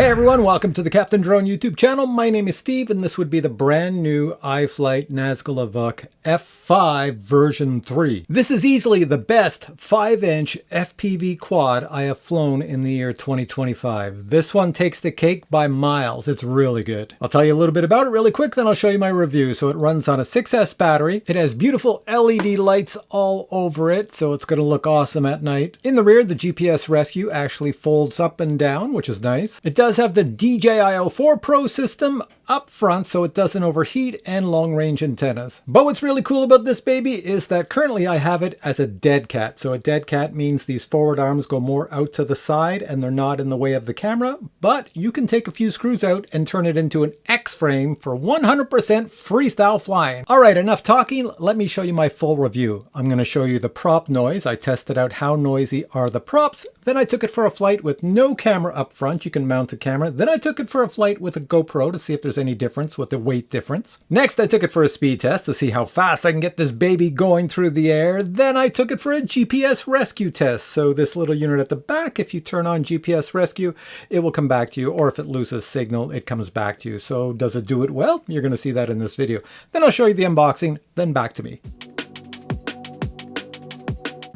Hey everyone, welcome to the Captain Drone YouTube channel. My name is Steve and this would be the brand new iFLIGHT Nazgul Evoque F5 version 3. This is easily the best 5-inch FPV quad I have flown in the year 2025. This one takes the cake by miles. It's really good. I'll tell you a little bit about it really quick, then I'll show you my review. So it runs on a 6S battery. It has beautiful LED lights all over it, so it's going to look awesome at night. In the rear, the GPS rescue actually folds up and down, which is nice. It does have the DJI-04 Pro system up front so it doesn't overheat, and long-range antennas. But what's really cool about this baby is that currently I have it as a dead cat. So a dead cat means these forward arms go more out to the side and they're not in the way of the camera, but you can take a few screws out and turn it into an X-frame for 100% freestyle flying. All right, enough talking. Let me show you my full review. I'm going to show you the prop noise. I tested out how noisy are the props. Then I took it for a flight with no camera up front. You can mount a camera. Then I took it for a flight with a GoPro to see if there's any difference with the weight difference. Next, I took it for a speed test to see how fast I can get this baby going through the air. Then I took it for a GPS rescue test. So this little unit at the back, if you turn on GPS rescue, it will come back to you, or if it loses signal, it comes back to you. So does it do it well? You're going to see that in this video. Then I'll show you the unboxing, then back to me.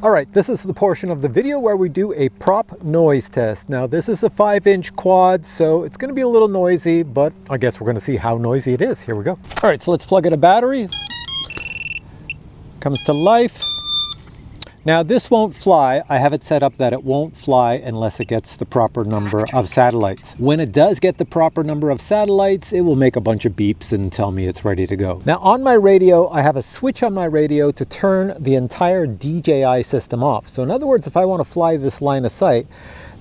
All right, this is the portion of the video where we do a prop noise test. Now this is a 5-inch quad, so it's gonna be a little noisy, but I guess we're gonna see how noisy it is. Here we go. All right, so let's plug in a battery. Comes to life. Now this won't fly. I have it set up that it won't fly unless it gets the proper number of satellites. When it does get the proper number of satellites, it will make a bunch of beeps and tell me it's ready to go. Now on my radio, I have a switch on my radio to turn the entire DJI system off. So in other words, if I want to fly this line of sight,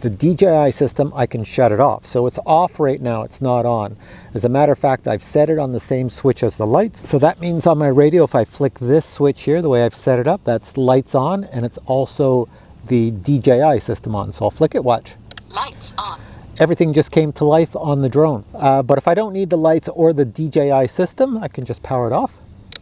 the DJI system, I can shut it off. So it's off right now, it's not on. As a matter of fact, I've set it on the same switch as the lights. So that means on my radio, if I flick this switch here, the way I've set it up, that's lights on, and it's also the DJI system on. So I'll flick it, watch. Lights on. Everything just came to life on the drone. But if I don't need the lights or the DJI system, I can just power it off.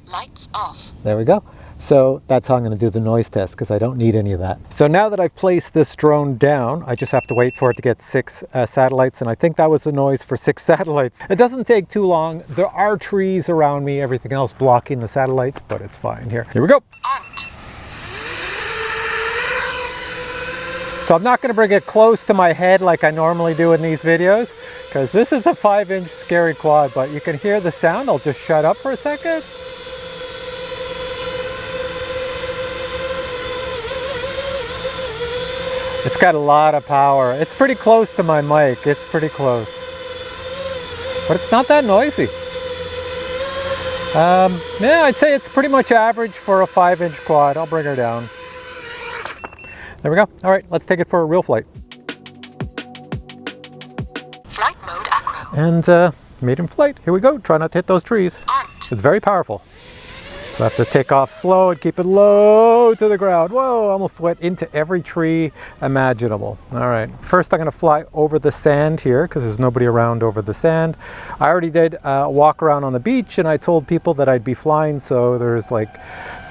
Lights off. There we go. So that's how I'm going to do the noise test, because I don't need any of that. So now that I've placed this drone down, I just have to wait for it to get 6 satellites, and I think that was the noise for 6 satellites. It doesn't take too long. There are trees around me, everything else blocking the satellites, but it's fine. Here we go. So I'm not going to bring it close to my head like I normally do in these videos, because this is a 5-inch scary quad, but you can hear the sound. I'll just shut up for a second. It's got a lot of power. It's pretty close to my mic. It's pretty close. But it's not that noisy. Yeah, I'd say it's pretty much average for a 5-inch quad. I'll bring her down. There we go. All right, let's take it for a real flight. Flight mode acro. And maiden flight. Here we go. Try not to hit those trees. It's very powerful. So I have to take off slow and keep it low to the ground. Whoa, almost went into every tree imaginable. All right, first I'm gonna fly over the sand here because there's nobody around over the sand. I already did a walk around on the beach and I told people that I'd be flying, so there's like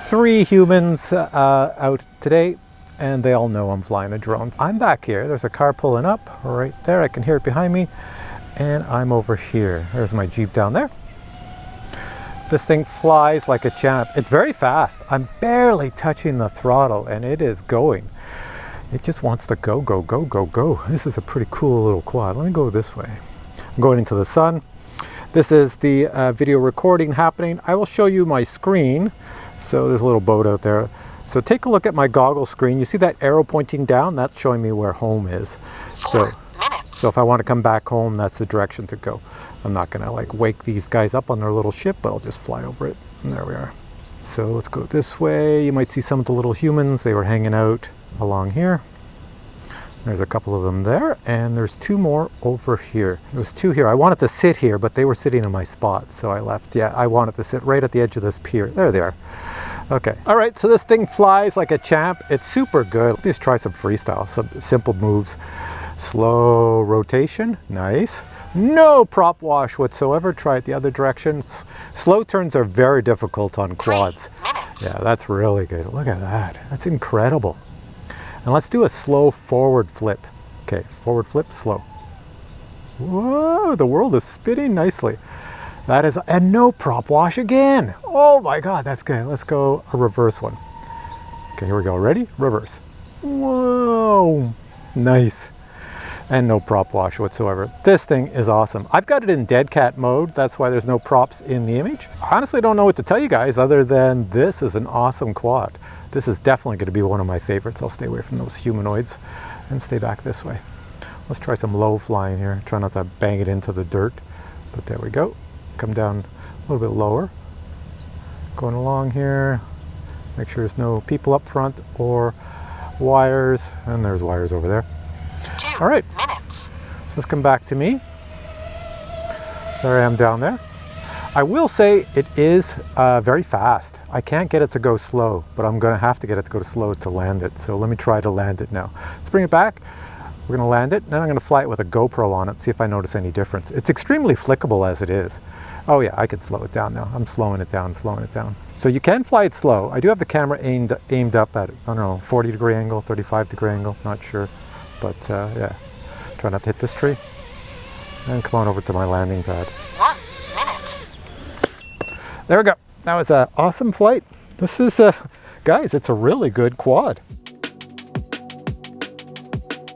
3 humans out today and they all know I'm flying a drone. I'm back here, there's a car pulling up right there. I can hear it behind me, and I'm over here. There's my Jeep down there. This thing flies like a champ. It's very fast. I'm barely touching the throttle and it is going. It just wants to go, go, go, go, go. This is a pretty cool little quad. Let me go this way. I'm going into the sun. This is the video recording happening. I will show you my screen. So there's a little boat out there. So take a look at my goggle screen. You see that arrow pointing down? That's showing me where home is. 4 minutes. So if I want to come back home, that's the direction to go. I'm not gonna like wake these guys up on their little ship, but I'll just fly over it. And there we are. So let's go this way. You might see some of the little humans. They were hanging out along here. There's a couple of them there, and there's 2 more over here. There's 2 here. I wanted to sit here, but they were sitting in my spot, so I left. Yeah, I wanted to sit right at the edge of this pier. There they are. Okay. All right, so this thing flies like a champ. It's super good. Let me just try some freestyle, some simple moves. Slow rotation, nice. No prop wash whatsoever. Try it the other direction. Slow turns are very difficult on quads. 3 minutes. Yeah, that's really good. Look at that. That's incredible. And let's do a slow forward flip. Okay, forward flip, slow. Whoa, the world is spinning nicely. That is, and no prop wash again. Oh my God, that's good. Let's go a reverse one. Okay, here we go. Ready? Reverse. Whoa, nice. And no prop wash whatsoever. This thing is awesome. I've got it in dead cat mode. That's why there's no props in the image. I honestly don't know what to tell you guys other than this is an awesome quad. This is definitely going to be one of my favorites. I'll stay away from those humanoids and stay back this way. Let's try some low flying here. Try not to bang it into the dirt, but there we go. Come down a little bit lower. Going along here. Make sure there's no people up front or wires. And there's wires over there. All right. So let's come back to me. There I am down there. I will say it is very fast. I can't get it to go slow, but I'm going to have to get it to go slow to land it. So let me try to land it now. Let's bring it back. We're going to land it, then I'm going to fly it with a GoPro on it, see if I notice any difference. It's extremely flickable as it is. Oh yeah, I could slow it down now. I'm slowing it down, slowing it down. So you can fly it slow. I do have the camera aimed up at, I don't know, 40-degree angle, 35-degree angle, not sure. But yeah, try not to hit this tree. And come on over to my landing pad. 1 minute. There we go. That was an awesome flight. This is, guys, it's a really good quad.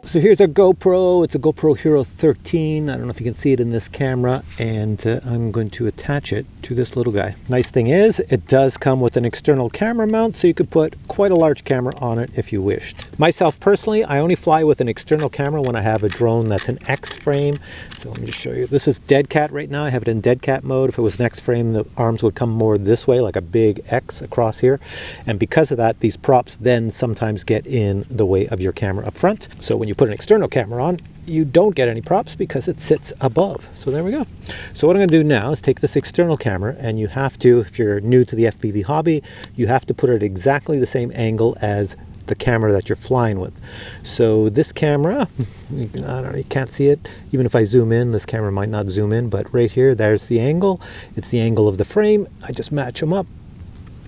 So here's our GoPro. It's a GoPro Hero 13. I don't know if you can see it in this camera, and I'm going to attach it to this little guy. Nice thing is, it does come with an external camera mount, so you could put quite a large camera on it if you wished. Myself personally, I only fly with an external camera when I have a drone that's an X frame. So let me just show you. This is dead cat right now. I have it in dead cat mode. If it was an X frame, the arms would come more this way, like a big X across here. And because of that, these props then sometimes get in the way of your camera up front. So when you put an external camera on, you don't get any props because it sits above. So there we go. So what I'm going to do now is take this external camera, and you have to, if you're new to the FPV hobby, you have to put it exactly the same angle as the camera that you're flying with. So this camera, I don't know, you can't see it. Even if I zoom in, this camera might not zoom in, but right here, there's the angle. It's the angle of the frame. I just match them up,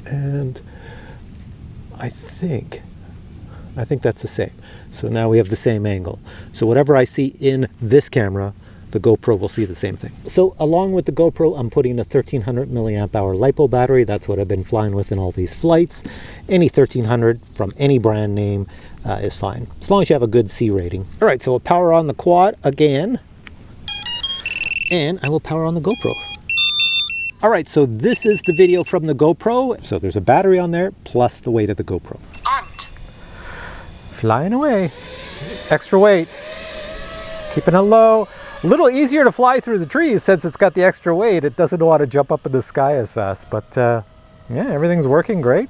and I think that's the same. So now we have the same angle. So whatever I see in this camera, the GoPro will see the same thing. So along with the GoPro, I'm putting a 1300 milliamp hour LiPo battery. That's what I've been flying with in all these flights. Any 1300 from any brand name is fine, as long as you have a good C rating. All right, so we'll power on the quad again, and I will power on the GoPro. All right, so this is the video from the GoPro. So there's a battery on there, plus the weight of the GoPro. Flying away, extra weight, keeping it low. A little easier to fly through the trees since it's got the extra weight. It doesn't want to jump up in the sky as fast, but yeah, everything's working great.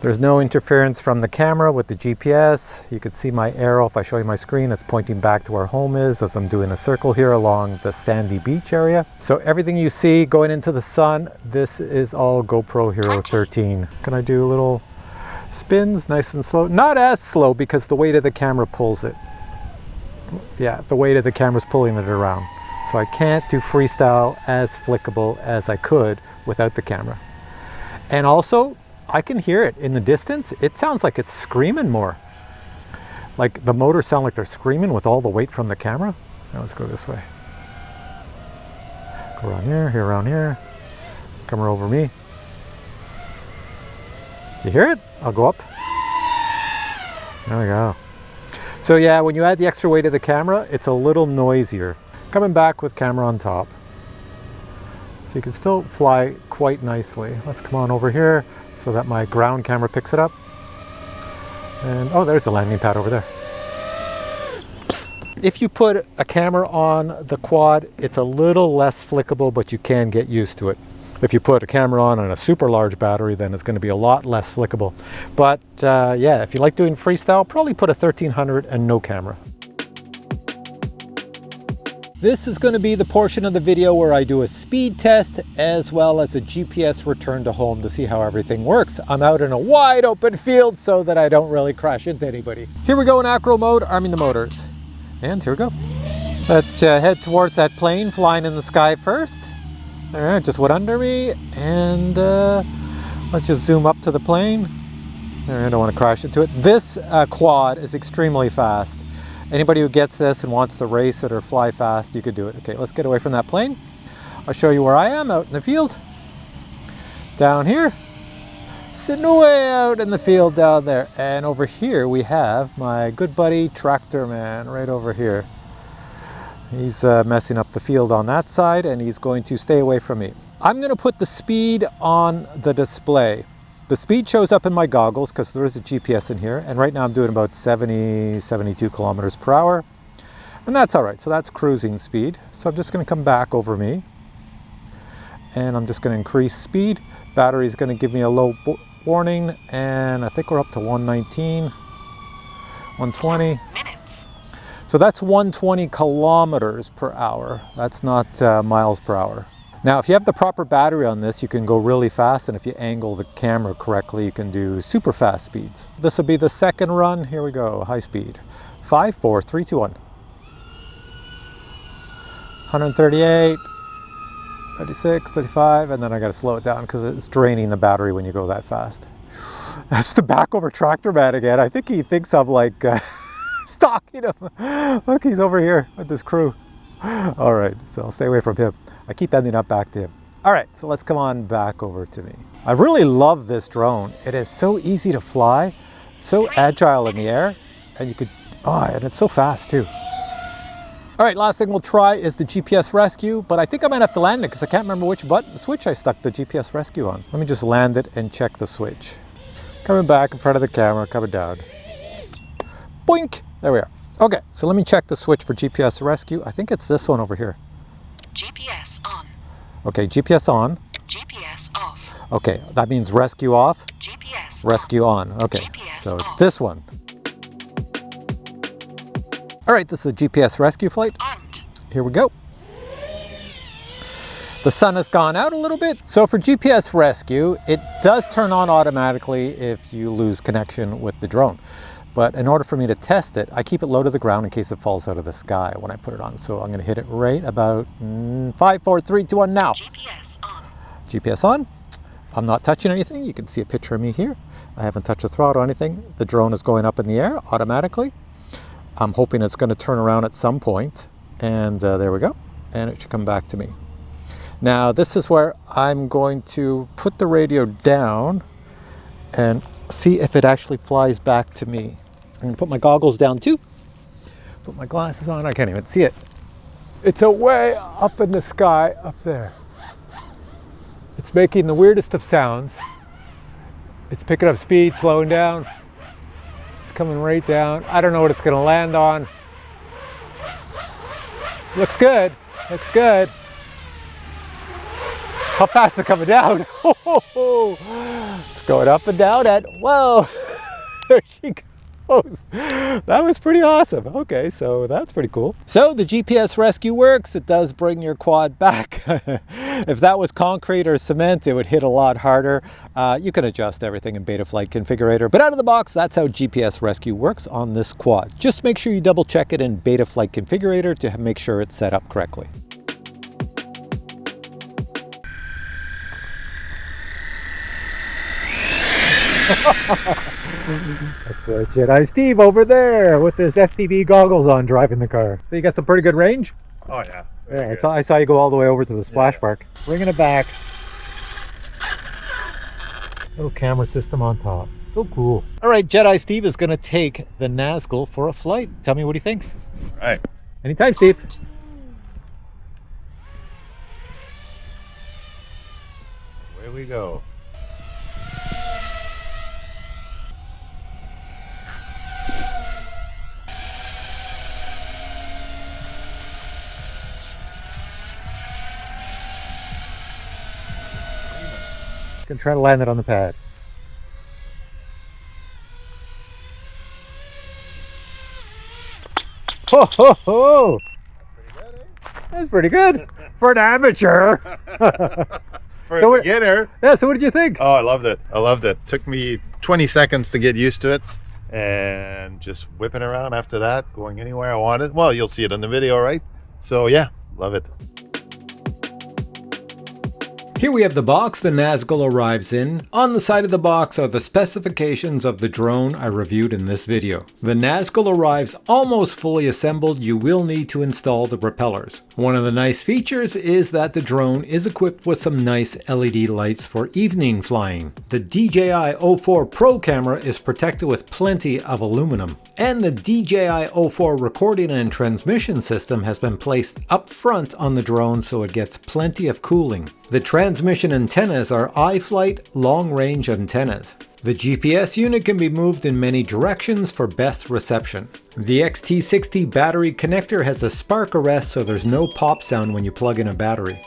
There's no interference from the camera with the GPS. You can see my arrow. If I show you my screen, it's pointing back to where home is as I'm doing a circle here along the sandy beach area. So everything you see going into the sun, this is all GoPro Hero 13. Can I do a little spins nice and slow? Not as slow because the weight of the camera pulls it. Yeah, the weight of the camera's pulling it around. So I can't do freestyle as flickable as I could without the camera. And also, I can hear it in the distance. It sounds like it's screaming more. Like the motors sound like they're screaming with all the weight from the camera. Now let's go this way. Go around here, around here. Come over me. You hear it? I'll go up. There we go. So yeah, when you add the extra weight of the camera, it's a little noisier. Coming back with camera on top. So you can still fly quite nicely. Let's come on over here so that my ground camera picks it up. And oh, there's the landing pad over there. If you put a camera on the quad, it's a little less flickable, but you can get used to it. If you put a camera on a super large battery, then it's going to be a lot less flickable. But yeah, if you like doing freestyle, probably put a 1300 and no camera. This is going to be the portion of the video where I do a speed test as well as a GPS return to home to see how everything works. I'm out in a wide open field so that I don't really crash into anybody. Here we go in acro mode, arming the motors. And here we go. Let's head towards that plane flying in the sky first. All right, just went under me, and let's just zoom up to the plane. I don't want to crash into it. This quad is extremely fast. Anybody who gets this and wants to race it or fly fast, you could do it. Okay, let's get away from that plane. I'll show you where I am out in the field. Down here, sitting way out in the field down there. And over here we have my good buddy Tractor Man right over here. He's messing up the field on that side, and he's going to stay away from me. I'm going to put the speed on the display. The speed shows up in my goggles because there is a GPS in here, and right now I'm doing about 70, 72 kilometers per hour, and that's all right. So that's cruising speed. So I'm just going to come back over me, and I'm just going to increase speed. Battery is going to give me a low warning, and I think we're up to 119, 120. So that's 120 kilometers per hour. That's not miles per hour. Now, if you have the proper battery on this, you can go really fast, and if you angle the camera correctly, you can do super fast speeds. This will be the second run. Here we go, high speed. 5, 4, 3, 2, 1. 138, 36, 35, and then I gotta slow it down because it's draining the battery when you go that fast. That's the back over Tractor Man again. I think he thinks I'm like stalking him. Look, he's over here with this crew. All right, so I'll stay away from him. I keep ending up back to him. All right, so let's come on back over to me. I really love this drone. It is so easy to fly, so agile in the air, and you could, and it's so fast too. All right, last thing we'll try is the GPS rescue, but I think I might have to land it because I can't remember which switch I stuck the GPS rescue on. Let me just land it and check the switch. Coming back in front of the camera, coming down. Boink, there we are. Okay, so let me check the switch for GPS rescue. I think it's this one over here. GPS on. Okay, GPS on. GPS off. Okay, that means rescue off. GPS rescue on. Okay, GPS so it's off. this one. All right, this is a GPS rescue flight. Armed. Here we go. The sun has gone out a little bit. So for GPS rescue, it does turn on automatically if you lose connection with the drone. But in order for me to test it, I keep it low to the ground in case it falls out of the sky when I put it on. So I'm gonna hit it right about 5, 4, 3, 2, 1 now. GPS on. GPS on. I'm not touching anything. You can see a picture of me here. I haven't touched the throttle or anything. The drone is going up in the air automatically. I'm hoping it's gonna turn around at some point, and there we go. And it should come back to me. Now this is where I'm going to put the radio down and see if it actually flies back to me. I'm gonna put my goggles down too. Put my glasses on, I can't even see it. It's way up in the sky, up there. It's making the weirdest of sounds. It's picking up speed, slowing down. It's coming right down. I don't know what it's gonna land on. Looks good, looks good. How fast is it coming down? It's going up and down at, whoa, there she goes. That was pretty awesome. Okay, so that's pretty cool. So the GPS rescue works. It does bring your quad back. If that was concrete or cement, it would hit a lot harder. You can adjust everything in Betaflight Configurator, but out of the box, that's how GPS rescue works on this quad. Just make sure you double check it in Betaflight Configurator to make sure it's set up correctly. That's Jedi Steve over there with his FPV goggles on driving the car. So you got some pretty good range? Oh yeah. Yeah, I saw you go all the way over to the splash park. Bringing it back. Little camera system on top. So cool. All right, Jedi Steve is going to take the Nazgul for a flight. Tell me what he thinks. All right. Anytime, Steve. Away we go. Gonna try to land it on the pad. Ho ho ho! That's pretty good for an amateur. For a beginner. Yeah, so what did you think? Oh, I loved it. I loved it. Took me 20 seconds to get used to it, and just whipping around after that, going anywhere I wanted. Well, you'll see it in the video, right? So yeah, love it. Here we have the box the Nazgul arrives in. On the side of the box are the specifications of the drone I reviewed in this video. The Nazgul arrives almost fully assembled. You will need to install the propellers. One of the nice features is that the drone is equipped with some nice LED lights for evening flying. The DJI 04 Pro camera is protected with plenty of aluminum. And the DJI 04 recording and transmission system has been placed up front on the drone so it gets plenty of cooling. The transmission antennas are iFLIGHT long-range antennas. The GPS unit can be moved in many directions for best reception. The XT60 battery connector has a spark arrest so there's no pop sound when you plug in a battery.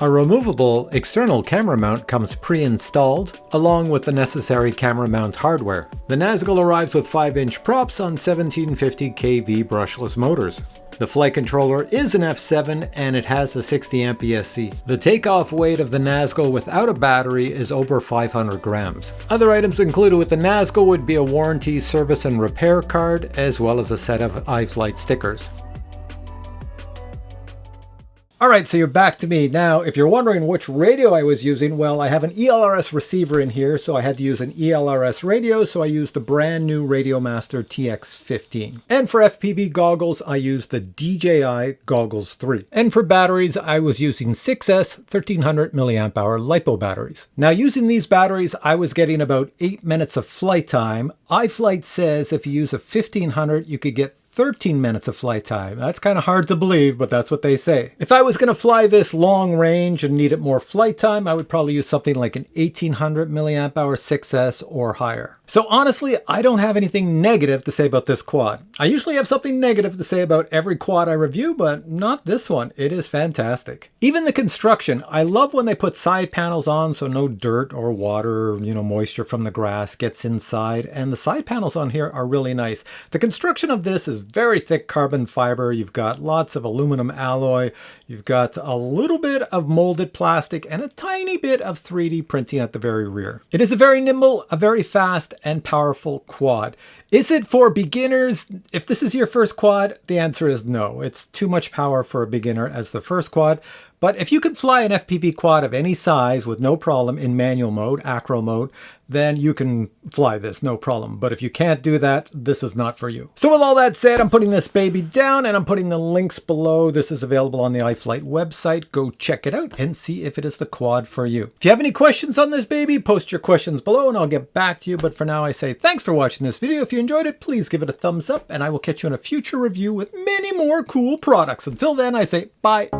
A removable external camera mount comes pre-installed, along with the necessary camera mount hardware. The Nazgul arrives with 5-inch props on 1750 kV brushless motors. The flight controller is an F7 and it has a 60 amp ESC. The takeoff weight of the Nazgul without a battery is over 500 grams. Other items included with the Nazgul would be a warranty, service and repair card, as well as a set of iFLIGHT stickers. Alright, so you're back to me. Now, if you're wondering which radio I was using, well, I have an ELRS receiver in here, so I had to use an ELRS radio, so I used the brand new Radiomaster TX15. And for FPV goggles, I used the DJI Goggles 3. And for batteries, I was using 6S 1300 mAh LiPo batteries. Now, using these batteries, I was getting about 8 minutes of flight time. iFLIGHT says if you use a 1500, you could get 13 minutes of flight time. That's kind of hard to believe, but that's what they say. If I was going to fly this long range and needed more flight time, I would probably use something like an 1800 mAh 6S or higher. So honestly, I don't have anything negative to say about this quad. I usually have something negative to say about every quad I review, but not this one. It is fantastic. Even the construction, I love when they put side panels on so no dirt or water, moisture from the grass gets inside, and the side panels on here are really nice. The construction of this is very thick carbon fiber. You've got lots of aluminum alloy. You've got a little bit of molded plastic and a tiny bit of 3D printing at the very rear. It is a very nimble, a very fast and powerful quad. Is it for beginners? If this is your first quad, the answer is no. It's too much power for a beginner as the first quad. But if you can fly an FPV quad of any size with no problem in manual mode, acro mode, then you can fly this, no problem. But if you can't do that, this is not for you. So with all that said, I'm putting this baby down and I'm putting the links below. This is available on the iFLIGHT website. Go check it out and see if it is the quad for you. If you have any questions on this baby, post your questions below and I'll get back to you. But for now, I say thanks for watching this video. If you enjoyed it, please give it a thumbs up and I will catch you in a future review with many more cool products. Until then, I say bye.